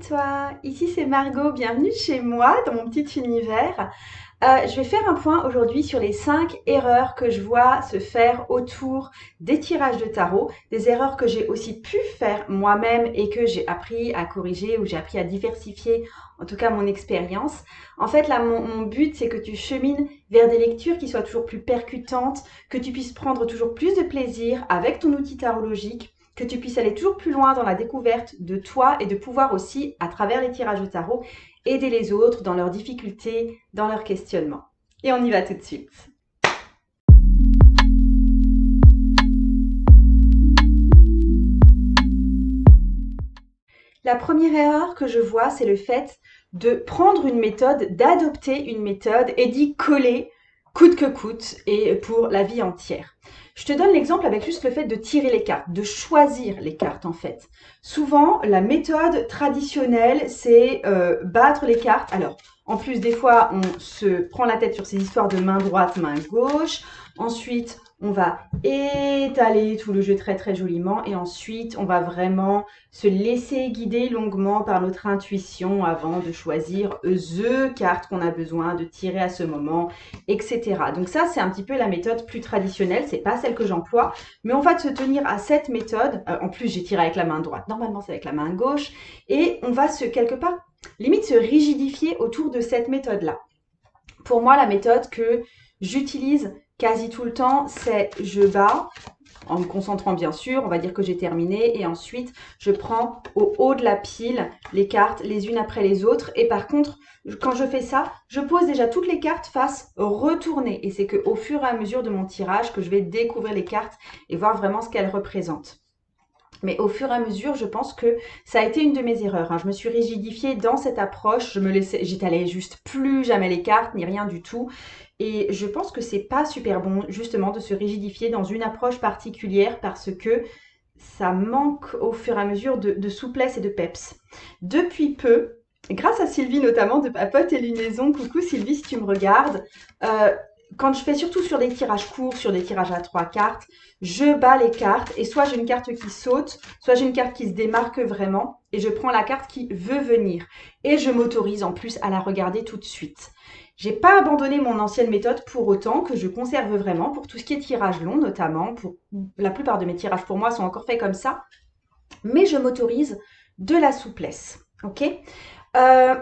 toi, ici c'est Margot, bienvenue chez moi dans mon petit univers. Je vais faire un point aujourd'hui sur les 5 erreurs que je vois se faire autour des tirages de tarot, des erreurs que j'ai aussi pu faire moi-même et que j'ai appris à corriger ou j'ai appris à diversifier, en tout cas mon expérience. En fait là mon but c'est que tu chemines vers des lectures qui soient toujours plus percutantes, que tu puisses prendre toujours plus de plaisir avec ton outil tarologique, que tu puisses aller toujours plus loin dans la découverte de toi et de pouvoir aussi, à travers les tirages de tarot, aider les autres dans leurs difficultés, dans leurs questionnements. Et on y va tout de suite. La première erreur que je vois, c'est le fait de prendre une méthode, d'adopter une méthode et d'y coller coûte que coûte et pour la vie entière. Je te donne l'exemple avec juste le fait de tirer les cartes, de choisir les cartes en fait. Souvent, la méthode traditionnelle, c'est battre les cartes. Alors, en plus, des fois, on se prend la tête sur ces histoires de main droite, main gauche. Ensuite, on va étaler tout le jeu très très joliment et ensuite, on va vraiment se laisser guider longuement par notre intuition avant de choisir the carte qu'on a besoin de tirer à ce moment, etc. Donc ça, c'est un petit peu la méthode plus traditionnelle, c'est pas celle que j'emploie, mais on va se tenir à cette méthode. En plus, j'ai tiré avec la main droite, normalement c'est avec la main gauche, et on va quelque part, limite se rigidifier autour de cette méthode-là. Pour moi, la méthode que j'utilise quasi tout le temps, c'est je bats, en me concentrant bien sûr, on va dire que j'ai terminé et ensuite je prends au haut de la pile les cartes les unes après les autres et par contre quand je fais ça, je pose déjà toutes les cartes face retournées et c'est qu'au fur et à mesure de mon tirage que je vais découvrir les cartes et voir vraiment ce qu'elles représentent. Mais au fur et à mesure, je pense que ça a été une de mes erreurs, hein. Je me suis rigidifiée dans cette approche. J'étalais juste plus jamais les cartes, ni rien du tout. Et je pense que c'est pas super bon, justement, de se rigidifier dans une approche particulière parce que ça manque au fur et à mesure de souplesse et de peps. Depuis peu, grâce à Sylvie notamment de Papote et Lunaison, coucou Sylvie si tu me regardes, euh, quand je fais surtout sur des tirages courts, sur des tirages à 3 cartes, je bats les cartes et soit j'ai une carte qui saute, soit j'ai une carte qui se démarque vraiment et je prends la carte qui veut venir et je m'autorise en plus à la regarder tout de suite. J'ai pas abandonné mon ancienne méthode pour autant que je conserve vraiment pour tout ce qui est tirage long notamment. Pour la plupart de mes tirages pour moi sont encore faits comme ça, mais je m'autorise de la souplesse. Ok. euh,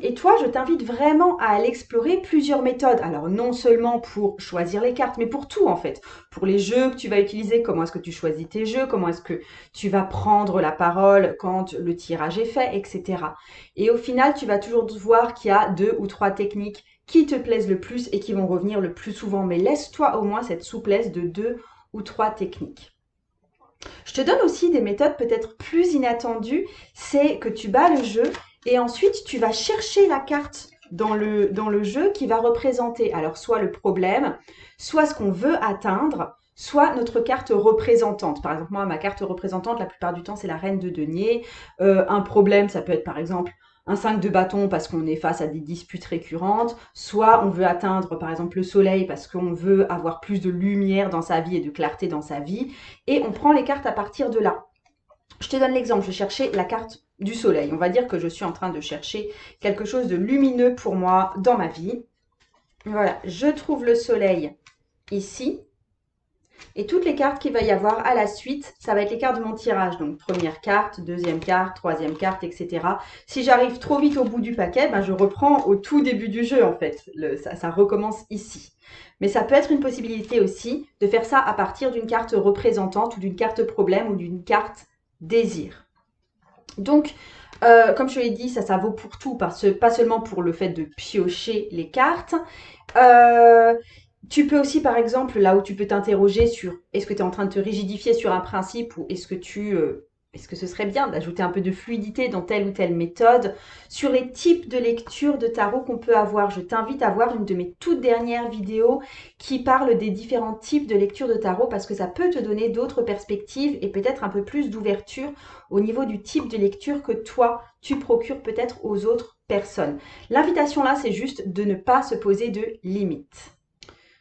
et toi, je t'invite vraiment à aller explorer plusieurs méthodes. Alors, non seulement pour choisir les cartes, mais pour tout en fait. Pour les jeux que tu vas utiliser, comment est-ce que tu choisis tes jeux, comment est-ce que tu vas prendre la parole quand le tirage est fait, etc. Et au final, tu vas toujours voir qu'il y a 2 ou 3 techniques qui te plaisent le plus et qui vont revenir le plus souvent. Mais laisse-toi au moins cette souplesse de 2 ou 3 techniques. Je te donne aussi des méthodes peut-être plus inattendues, c'est que tu bats le jeu et ensuite tu vas chercher la carte dans le jeu qui va représenter alors soit le problème, soit ce qu'on veut atteindre, soit notre carte représentante. Par exemple, moi, ma carte représentante, la plupart du temps, c'est la reine de denier. Un problème, ça peut être par exemple un 5 de bâton parce qu'on est face à des disputes récurrentes, soit on veut atteindre par exemple le soleil parce qu'on veut avoir plus de lumière dans sa vie et de clarté dans sa vie, et on prend les cartes à partir de là. Je te donne l'exemple, je cherchais la carte du soleil. On va dire que je suis en train de chercher quelque chose de lumineux pour moi dans ma vie. Voilà, je trouve le soleil ici. Et toutes les cartes qu'il va y avoir à la suite, ça va être les cartes de mon tirage. Donc première carte, deuxième carte, troisième carte, etc. Si j'arrive trop vite au bout du paquet, ben, je reprends au tout début du jeu en fait. Ça recommence ici. Mais ça peut être une possibilité aussi de faire ça à partir d'une carte représentante ou d'une carte problème ou d'une carte désir. Donc, comme je l'ai dit, ça vaut pour tout, pas seulement pour le fait de piocher les cartes. Euh, Tu peux aussi, par exemple, là où tu peux t'interroger sur est-ce que tu es en train de te rigidifier sur un principe ou est-ce que ce serait bien d'ajouter un peu de fluidité dans telle ou telle méthode, sur les types de lecture de tarot qu'on peut avoir. Je t'invite à voir une de mes toutes dernières vidéos qui parle des différents types de lecture de tarot parce que ça peut te donner d'autres perspectives et peut-être un peu plus d'ouverture au niveau du type de lecture que toi, tu procures peut-être aux autres personnes. L'invitation là, c'est juste de ne pas se poser de limites.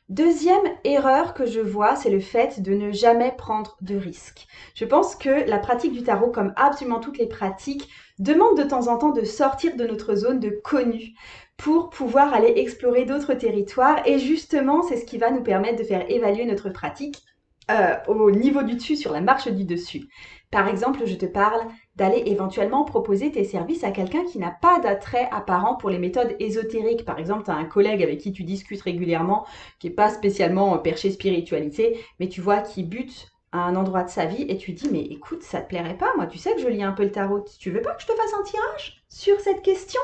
Deuxième erreur que je vois, c'est le fait de ne jamais prendre de risques. Je pense que la pratique du tarot, comme absolument toutes les pratiques, demande de temps en temps de sortir de notre zone de connu pour pouvoir aller explorer d'autres territoires. Et justement, c'est ce qui va nous permettre de faire évaluer notre pratique au niveau du dessus, sur la marche du dessus. Par exemple, je te parle d'aller éventuellement proposer tes services à quelqu'un qui n'a pas d'attrait apparent pour les méthodes ésotériques. Par exemple, tu as un collègue avec qui tu discutes régulièrement, qui n'est pas spécialement perché spiritualité, mais tu vois qui bute à un endroit de sa vie et tu dis mais écoute, ça te plairait pas, moi tu sais que je lis un peu le tarot, tu veux pas que je te fasse un tirage sur cette question?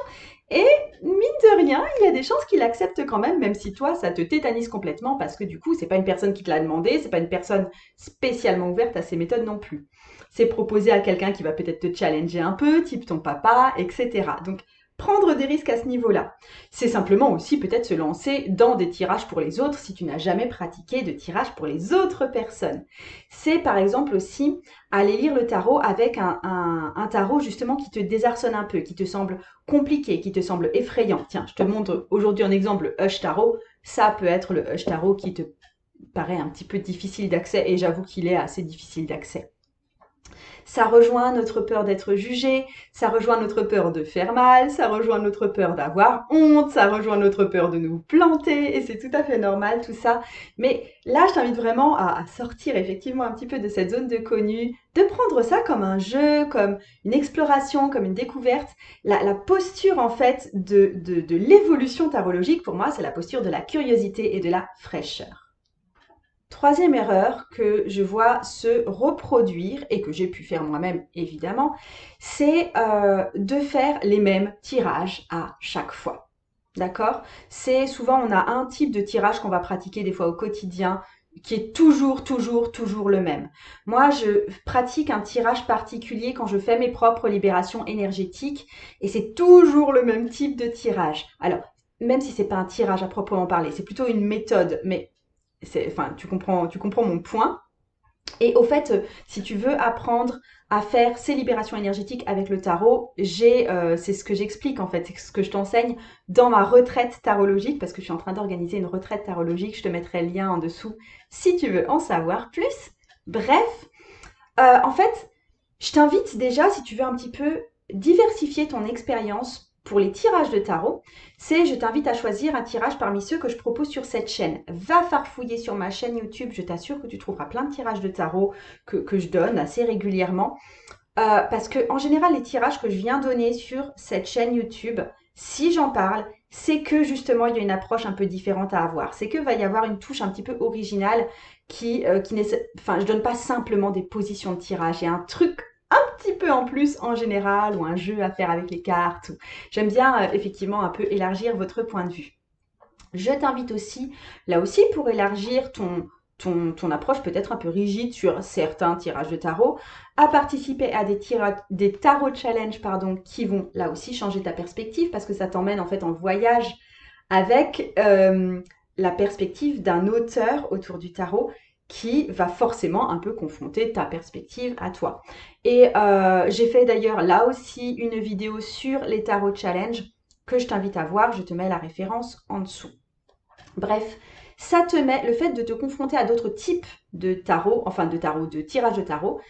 Et mine de rien, il y a des chances qu'il accepte quand même si toi ça te tétanise complètement parce que du coup c'est pas une personne qui te l'a demandé, c'est pas une personne spécialement ouverte à ces méthodes non plus. C'est proposé à quelqu'un qui va peut-être te challenger un peu, type ton papa, etc. Donc prendre des risques à ce niveau-là. C'est simplement aussi peut-être se lancer dans des tirages pour les autres si tu n'as jamais pratiqué de tirage pour les autres personnes. C'est par exemple aussi aller lire le tarot avec un tarot justement qui te désarçonne un peu, qui te semble compliqué, qui te semble effrayant. Tiens, je te montre aujourd'hui un exemple, le Hush Tarot. Ça peut être le Hush Tarot qui te paraît un petit peu difficile d'accès et j'avoue qu'il est assez difficile d'accès. Ça rejoint notre peur d'être jugé, ça rejoint notre peur de faire mal, ça rejoint notre peur d'avoir honte, ça rejoint notre peur de nous planter, et c'est tout à fait normal tout ça. Mais là, je t'invite vraiment à sortir effectivement un petit peu de cette zone de connu, de prendre ça comme un jeu, comme une exploration, comme une découverte. La posture en fait de l'évolution tarologique, pour moi, c'est la posture de la curiosité et de la fraîcheur. Troisième erreur que je vois se reproduire et que j'ai pu faire moi-même évidemment, c'est de faire les mêmes tirages à chaque fois. D'accord? C'est souvent on a un type de tirage qu'on va pratiquer des fois au quotidien qui est toujours le même. Moi, je pratique un tirage particulier quand je fais mes propres libérations énergétiques et c'est toujours le même type de tirage. Alors, même si c'est pas un tirage à proprement parler, c'est plutôt une méthode, mais enfin, tu comprends mon point. Et au fait, si tu veux apprendre à faire ces libérations énergétiques avec le tarot, c'est ce que j'explique en fait, c'est ce que je t'enseigne dans ma retraite tarologique, parce que je suis en train d'organiser une retraite tarologique, je te mettrai le lien en dessous si tu veux en savoir plus. Bref, en fait, je t'invite déjà, si tu veux un petit peu diversifier ton expérience pour les tirages de tarot, je t'invite à choisir un tirage parmi ceux que je propose sur cette chaîne. Va farfouiller sur ma chaîne YouTube, je t'assure que tu trouveras plein de tirages de tarot que je donne assez régulièrement. Parce que en général, les tirages que je viens donner sur cette chaîne YouTube, si j'en parle, c'est que justement il y a une approche un peu différente à avoir. C'est que va y avoir une touche un petit peu originale qui enfin, je donne pas simplement des positions de tirage. Il y a un truc un petit peu en plus en général ou un jeu à faire avec les cartes. J'aime bien effectivement un peu élargir votre point de vue. Je t'invite aussi, là aussi pour élargir ton approche peut-être un peu rigide sur certains tirages de tarot, à participer à des tarot challenge qui vont là aussi changer ta perspective parce que ça t'emmène en fait en voyage avec la perspective d'un auteur autour du tarot qui va forcément un peu confronter ta perspective à toi. Et j'ai fait d'ailleurs là aussi une vidéo sur les tarot challenge que je t'invite à voir, je te mets la référence en dessous. Bref, ça te met le fait de te confronter à d'autres types de tarot, de tirage de tarot,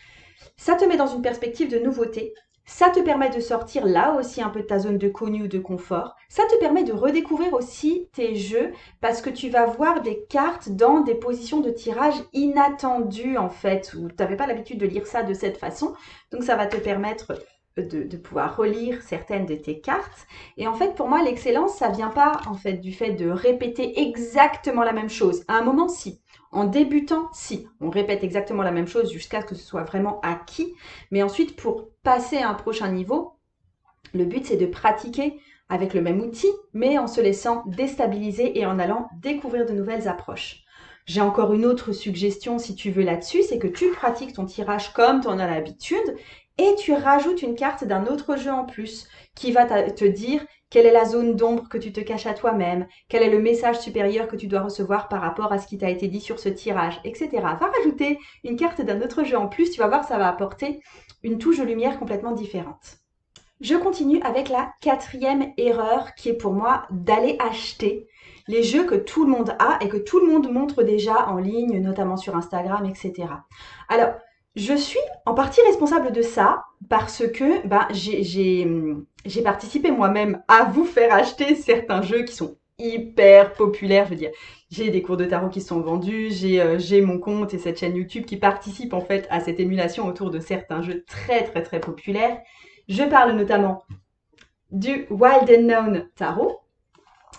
ça te met dans une perspective de nouveauté. Ça te permet de sortir là aussi un peu de ta zone de connu ou de confort. Ça te permet de redécouvrir aussi tes jeux parce que tu vas voir des cartes dans des positions de tirage inattendues en fait, où tu n'avais pas l'habitude de lire ça de cette façon. Donc ça va te permettre de pouvoir relire certaines de tes cartes. Et en fait, pour moi, l'excellence, ça vient pas en fait du fait de répéter exactement la même chose. À un moment, si. En débutant, si. On répète exactement la même chose jusqu'à ce que ce soit vraiment acquis. Mais ensuite, pour passer à un prochain niveau, le but, c'est de pratiquer avec le même outil, mais en se laissant déstabiliser et en allant découvrir de nouvelles approches. J'ai encore une autre suggestion si tu veux là-dessus, c'est que tu pratiques ton tirage comme tu en as l'habitude et tu rajoutes une carte d'un autre jeu en plus qui va te dire quelle est la zone d'ombre que tu te caches à toi-même, quel est le message supérieur que tu dois recevoir par rapport à ce qui t'a été dit sur ce tirage, etc. Va rajouter une carte d'un autre jeu en plus, tu vas voir, ça va apporter une touche de lumière complètement différente. Je continue avec la quatrième erreur qui est pour moi d'aller acheter les jeux que tout le monde a et que tout le monde montre déjà en ligne, notamment sur Instagram, etc. Alors, Je suis en partie responsable de ça parce que j'ai participé moi-même à vous faire acheter certains jeux qui sont hyper populaires. Je veux dire, j'ai des cours de tarot qui sont vendus, j'ai mon compte et cette chaîne YouTube qui participe en fait à cette émulation autour de certains jeux très très très populaires. Je parle notamment du Wild Unknown Tarot,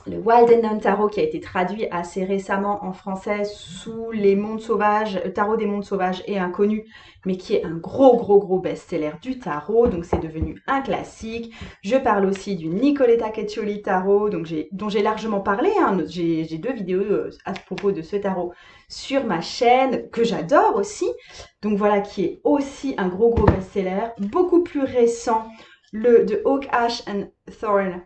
le Wild Unknown Tarot qui a été traduit assez récemment en français sous les mondes sauvages, Tarot des mondes sauvages et inconnus, mais qui est un gros best-seller du tarot, donc c'est devenu un classique. Je parle aussi du Nicoletta Cecchioli Tarot, dont j'ai largement parlé, hein. J'ai 2 vidéos à propos de ce tarot sur ma chaîne, que j'adore aussi, donc voilà, qui est aussi un gros best-seller. Beaucoup plus récent, le de Oak, Ash and Thorn,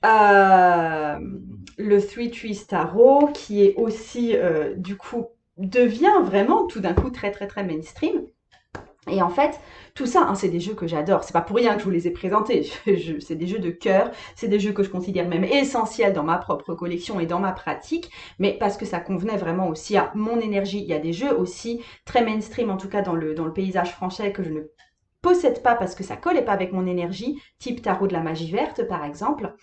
le Three Trees Tarot, qui est aussi, du coup, devient vraiment tout d'un coup très mainstream. Et en fait, tout ça, hein, c'est des jeux que j'adore. C'est pas pour rien que je vous les ai présentés. C'est des jeux de cœur. C'est des jeux que je considère même essentiels dans ma propre collection et dans ma pratique. Mais parce que ça convenait vraiment aussi à mon énergie. Il y a des jeux aussi très mainstream, en tout cas dans le paysage français, que je ne possède pas parce que ça collait pas avec mon énergie. Type Tarot de la magie verte, par exemple.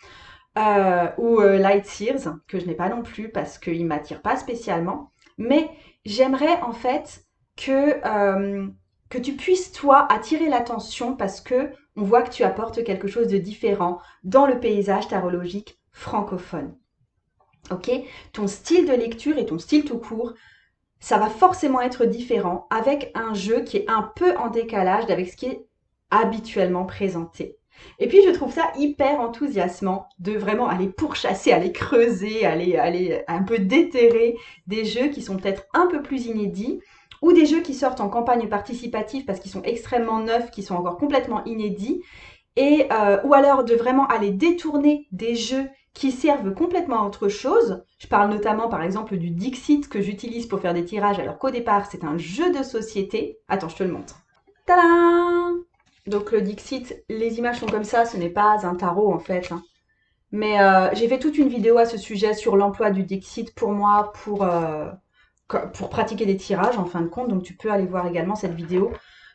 Ou Light Sears, que je n'ai pas non plus parce qu'il ne m'attire pas spécialement. Mais j'aimerais en fait que tu puisses, toi, attirer l'attention parce que on voit que tu apportes quelque chose de différent dans le paysage tarologique francophone. Ok? Ton style de lecture et ton style tout court, ça va forcément être différent avec un jeu qui est un peu en décalage avec ce qui est habituellement présenté. Et puis je trouve ça hyper enthousiasmant de vraiment aller pourchasser, aller creuser, aller un peu déterrer des jeux qui sont peut-être un peu plus inédits ou des jeux qui sortent en campagne participative parce qu'ils sont extrêmement neufs, qui sont encore complètement inédits, et ou alors de vraiment aller détourner des jeux qui servent complètement à autre chose. Je parle notamment par exemple du Dixit que j'utilise pour faire des tirages alors qu'au départ c'est un jeu de société. Attends, je te le montre. Tadam! Donc le Dixit, les images sont comme ça, ce n'est pas un tarot en fait, hein. Mais j'ai fait toute une vidéo à ce sujet sur l'emploi du Dixit pour moi, pour pratiquer des tirages en fin de compte. Donc tu peux aller voir également cette vidéo.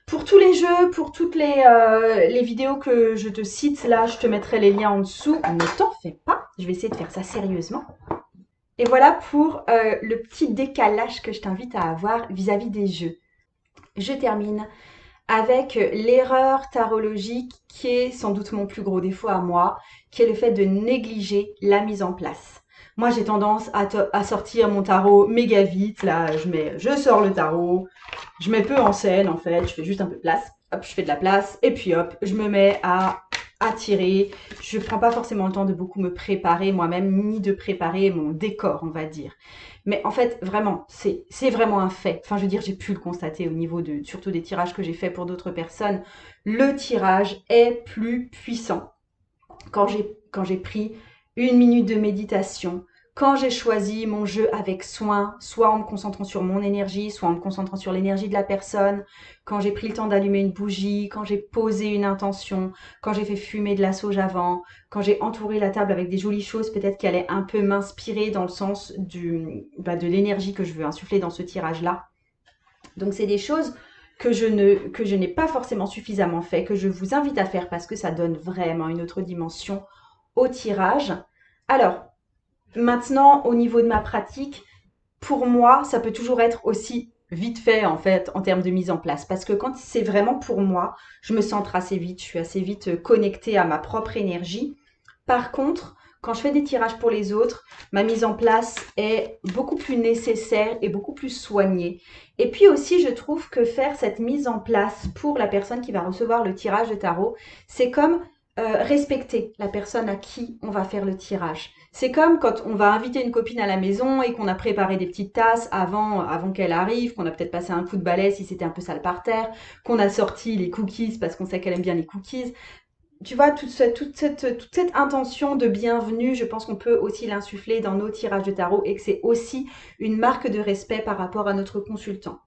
Pour tous les jeux, pour toutes les vidéos que je te cite, là, je te mettrai les liens en dessous. Ne t'en fais pas, je vais essayer de faire ça sérieusement. Et voilà pour le petit décalage que je t'invite à avoir vis-à-vis des jeux. Je termine avec l'erreur tarologique qui est sans doute mon plus gros défaut à moi, qui est le fait de négliger la mise en place. Moi, j'ai tendance à sortir mon tarot méga vite. Là, je sors le tarot, je mets peu en scène en fait, je fais juste un peu de place. Hop, je fais de la place et puis hop, je me mets à tirer. Je prends pas forcément le temps de beaucoup me préparer moi-même, ni de préparer mon décor, on va dire. Mais en fait, vraiment, c'est vraiment un fait. Enfin, je veux dire, j'ai pu le constater au niveau surtout des tirages que j'ai faits pour d'autres personnes. Le tirage est plus puissant quand j'ai pris 1 minute de méditation, quand j'ai choisi mon jeu avec soin, soit en me concentrant sur mon énergie, soit en me concentrant sur l'énergie de la personne, quand j'ai pris le temps d'allumer une bougie, quand j'ai posé une intention, quand j'ai fait fumer de la sauge avant, quand j'ai entouré la table avec des jolies choses peut-être qui allaient un peu m'inspirer dans le sens de l'énergie que je veux insuffler dans ce tirage-là. Donc c'est des choses que je n'ai pas forcément suffisamment fait, que je vous invite à faire parce que ça donne vraiment une autre dimension au tirage. Alors, maintenant, au niveau de ma pratique, pour moi, ça peut toujours être aussi vite fait en fait en termes de mise en place. Parce que quand c'est vraiment pour moi, je me centre assez vite, je suis assez vite connectée à ma propre énergie. Par contre, quand je fais des tirages pour les autres, ma mise en place est beaucoup plus nécessaire et beaucoup plus soignée. Et puis aussi, je trouve que faire cette mise en place pour la personne qui va recevoir le tirage de tarot, c'est comme respecter la personne à qui on va faire le tirage. C'est comme quand on va inviter une copine à la maison et qu'on a préparé des petites tasses avant qu'elle arrive, qu'on a peut-être passé un coup de balai si c'était un peu sale par terre, qu'on a sorti les cookies parce qu'on sait qu'elle aime bien les cookies. Tu vois, toute cette intention de bienvenue, je pense qu'on peut aussi l'insuffler dans nos tirages de tarot et que c'est aussi une marque de respect par rapport à notre consultant.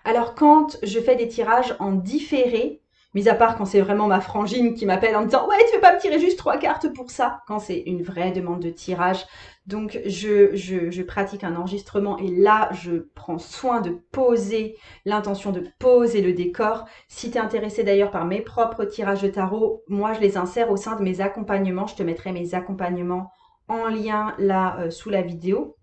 Alors quand je fais des tirages en différé, mis à part quand c'est vraiment ma frangine qui m'appelle en me disant « Ouais, tu veux pas me tirer juste 3 cartes pour ça ?» quand c'est une vraie demande de tirage. Donc, je pratique un enregistrement et là, je prends soin de poser l'intention, de poser le décor. Si tu es intéressé d'ailleurs par mes propres tirages de tarot, moi, je les insère au sein de mes accompagnements. Je te mettrai mes accompagnements en lien là sous la vidéo.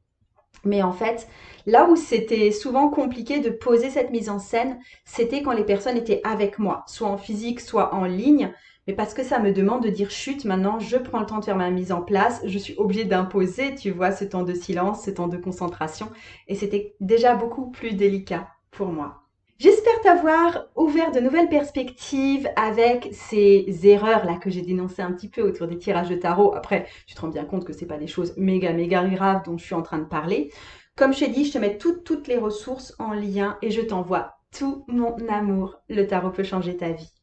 Mais en fait, là où c'était souvent compliqué de poser cette mise en scène, c'était quand les personnes étaient avec moi, soit en physique, soit en ligne. Mais parce que ça me demande de dire chut, maintenant je prends le temps de faire ma mise en place, je suis obligée d'imposer, tu vois, ce temps de silence, ce temps de concentration. Et c'était déjà beaucoup plus délicat pour moi. J'espère t'avoir ouvert de nouvelles perspectives avec ces erreurs-là que j'ai dénoncées un petit peu autour des tirages de tarot. Après, tu te rends bien compte que c'est pas des choses méga graves dont je suis en train de parler. Comme je t'ai dit, je te mets toutes les ressources en lien et je t'envoie tout mon amour. Le tarot peut changer ta vie.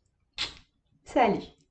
Salut!